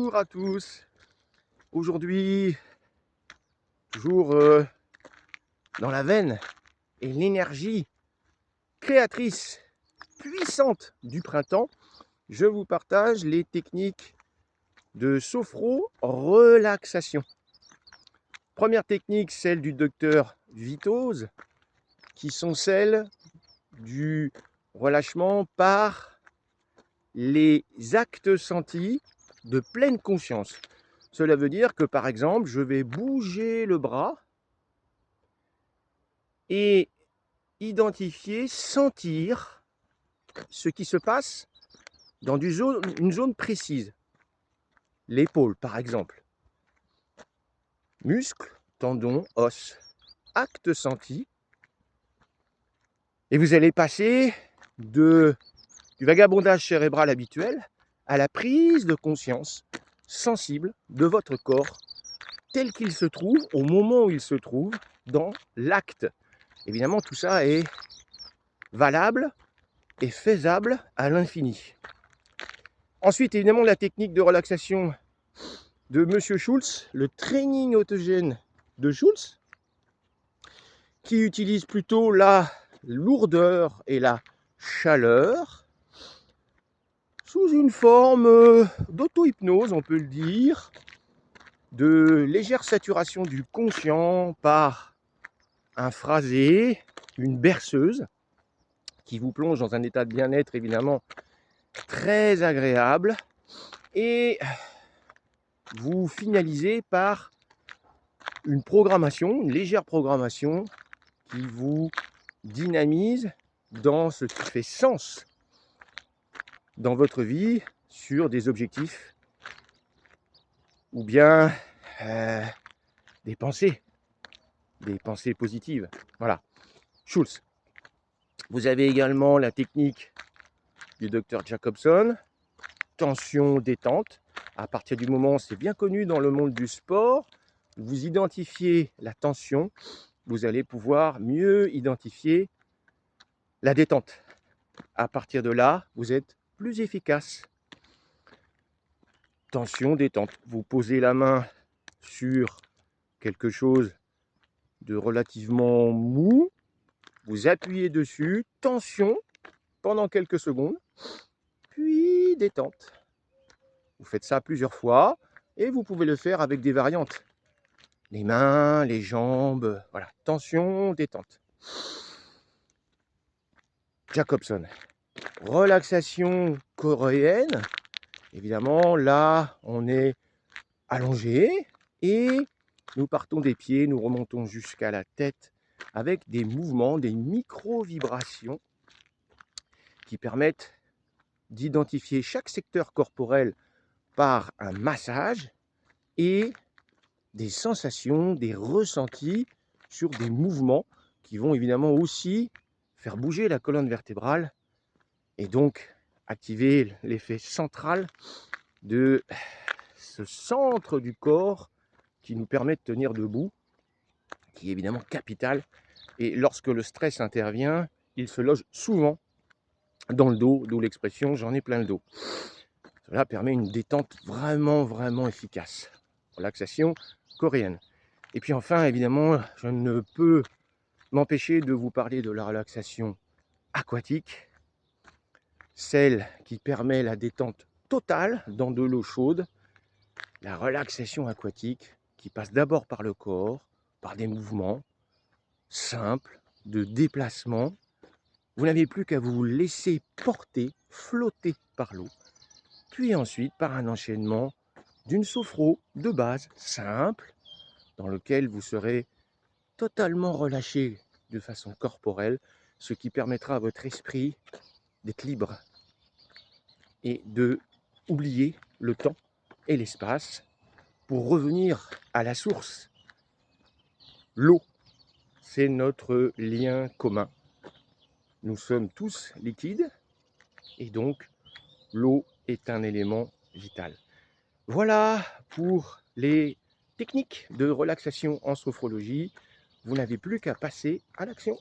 Bonjour à tous. Aujourd'hui, toujours dans la veine et l'énergie créatrice puissante du printemps, je vous partage les techniques de sophro-relaxation. Première technique, celle du docteur Vitoz, qui sont celles du relâchement par les actes sentis de pleine conscience. Cela veut dire que, par exemple, je vais bouger le bras et identifier, sentir ce qui se passe dans une zone précise. L'épaule, par exemple. Muscles, tendons, os. Acte senti. Et vous allez passer du vagabondage cérébral habituel à la prise de conscience sensible de votre corps tel qu'il se trouve, au moment où il se trouve, dans l'acte. Évidemment, tout ça est valable et faisable à l'infini. Ensuite, évidemment, la technique de relaxation de Monsieur Schultz, le training autogène de Schultz, qui utilise plutôt la lourdeur et la chaleur sous une forme d'auto-hypnose, on peut le dire, de légère saturation du conscient par un phrasé, une berceuse, qui vous plonge dans un état de bien-être évidemment très agréable, et vous finalisez par une programmation, une légère programmation qui vous dynamise dans ce qui fait sens dans votre vie sur des objectifs ou bien des pensées positives. Voilà. Schultz. Vous avez également la technique du docteur Jacobson, tension détente. À partir du moment, c'est bien connu dans le monde du sport, vous identifiez la tension, vous allez pouvoir mieux identifier la détente. À partir de là, vous êtes plus efficace. Tension, détente. Vous posez la main sur quelque chose de relativement mou, vous appuyez dessus, tension pendant quelques secondes, puis détente. Vous faites ça plusieurs fois et vous pouvez le faire avec des variantes. Les mains, les jambes, voilà, tension, détente. Jacobson. Relaxation coréenne. Évidemment, là, on est allongé et nous partons des pieds, nous remontons jusqu'à la tête avec des mouvements, des micro-vibrations qui permettent d'identifier chaque secteur corporel par un massage et des sensations, des ressentis sur des mouvements qui vont évidemment aussi faire bouger la colonne vertébrale et donc activer l'effet central de ce centre du corps qui nous permet de tenir debout, qui est évidemment capital. Et lorsque le stress intervient, il se loge souvent dans le dos, d'où l'expression « j'en ai plein le dos ». Cela permet une détente vraiment efficace. Relaxation coréenne. Et puis enfin, évidemment, je ne peux m'empêcher de vous parler de la relaxation aquatique, celle qui permet la détente totale dans de l'eau chaude. La relaxation aquatique qui passe d'abord par le corps, par des mouvements simples de déplacement. Vous n'avez plus qu'à vous laisser porter, flotter par l'eau. Puis ensuite, par un enchaînement d'une sophro de base simple, dans lequel vous serez totalement relâché de façon corporelle, ce qui permettra à votre esprit d'être libre et de oublier le temps et l'espace pour revenir à la source. L'eau, c'est notre lien commun. Nous sommes tous liquides et donc l'eau est un élément vital. Voilà pour les techniques de relaxation en sophrologie. Vous n'avez plus qu'à passer à l'action.